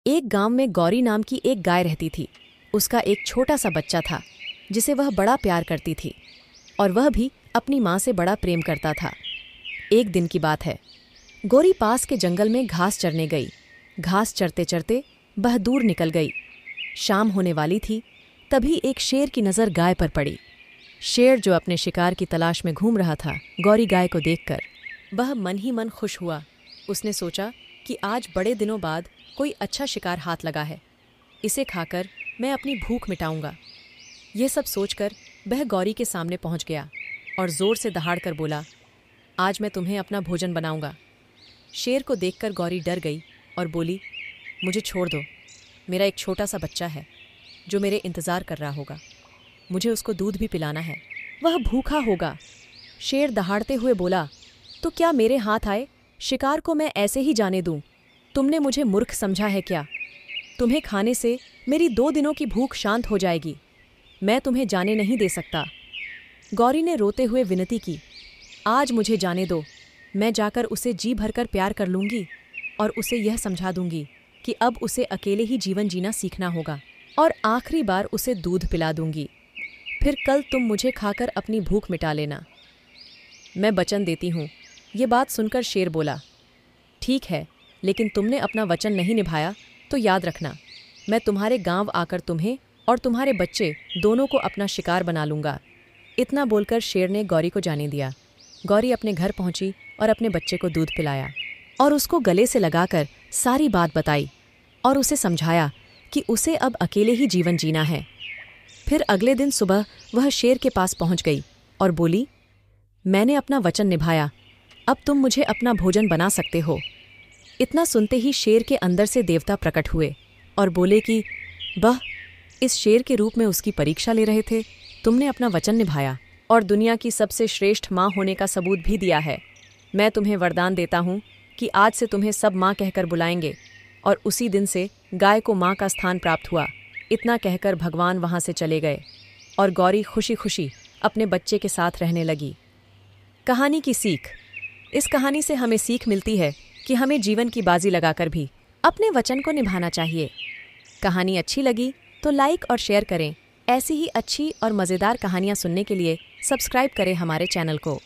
एक गांव में गौरी नाम की एक गाय रहती थी। उसका एक छोटा सा बच्चा था जिसे वह बड़ा प्यार करती थी और वह भी अपनी माँ से बड़ा प्रेम करता था। एक दिन की बात है, गौरी पास के जंगल में घास चरने गई। घास चरते चरते वह दूर निकल गई। शाम होने वाली थी, तभी एक शेर की नज़र गाय पर पड़ी। शेर जो अपने शिकार की तलाश में घूम रहा था, गौरी गाय को देखकर वह मन ही मन खुश हुआ। उसने सोचा कि आज बड़े दिनों बाद कोई अच्छा शिकार हाथ लगा है, इसे खाकर मैं अपनी भूख मिटाऊंगा। यह सब सोचकर वह गौरी के सामने पहुंच गया और ज़ोर से दहाड़कर बोला, आज मैं तुम्हें अपना भोजन बनाऊंगा। शेर को देखकर गौरी डर गई और बोली, मुझे छोड़ दो, मेरा एक छोटा सा बच्चा है जो मेरे इंतज़ार कर रहा होगा। मुझे उसको दूध भी पिलाना है, वह भूखा होगा। शेर दहाड़ते हुए बोला, तो क्या मेरे हाथ आए शिकार को मैं ऐसे ही जाने दूं? तुमने मुझे मूर्ख समझा है क्या? तुम्हें खाने से मेरी 2 दिनों की भूख शांत हो जाएगी। मैं तुम्हें जाने नहीं दे सकता। गौरी ने रोते हुए विनती की, आज मुझे जाने दो, मैं जाकर उसे जी भरकर प्यार कर लूँगी और उसे यह समझा दूंगी कि अब उसे अकेले ही जीवन जीना सीखना होगा और आखिरी बार उसे दूध पिला दूंगी। फिर कल तुम मुझे खाकर अपनी भूख मिटा लेना। मैं वचन देती हूँ। ये बात सुनकर शेर बोला, ठीक है, लेकिन तुमने अपना वचन नहीं निभाया तो याद रखना, मैं तुम्हारे गांव आकर तुम्हें और तुम्हारे बच्चे दोनों को अपना शिकार बना लूँगा। इतना बोलकर शेर ने गौरी को जाने दिया। गौरी अपने घर पहुंची और अपने बच्चे को दूध पिलाया और उसको गले से लगाकर सारी बात बताई और उसे समझाया कि उसे अब अकेले ही जीवन जीना है। फिर अगले दिन सुबह वह शेर के पास पहुंच गई और बोली, मैंने अपना वचन निभाया, अब तुम मुझे अपना भोजन बना सकते हो। इतना सुनते ही शेर के अंदर से देवता प्रकट हुए और बोले कि वह इस शेर के रूप में उसकी परीक्षा ले रहे थे। तुमने अपना वचन निभाया और दुनिया की सबसे श्रेष्ठ माँ होने का सबूत भी दिया है। मैं तुम्हें वरदान देता हूँ कि आज से तुम्हें सब माँ कहकर बुलाएंगे। और उसी दिन से गाय को माँ का स्थान प्राप्त हुआ। इतना कहकर भगवान वहाँ से चले गए और गौरी खुशी खुशी अपने बच्चे के साथ रहने लगी। कहानी की सीख। इस कहानी से हमें सीख मिलती है कि हमें जीवन की बाजी लगाकर भी अपने वचन को निभाना चाहिए। कहानी अच्छी लगी तो लाइक और शेयर करें। ऐसी ही अच्छी और मज़ेदार कहानियाँ सुनने के लिए सब्सक्राइब करें हमारे चैनल को।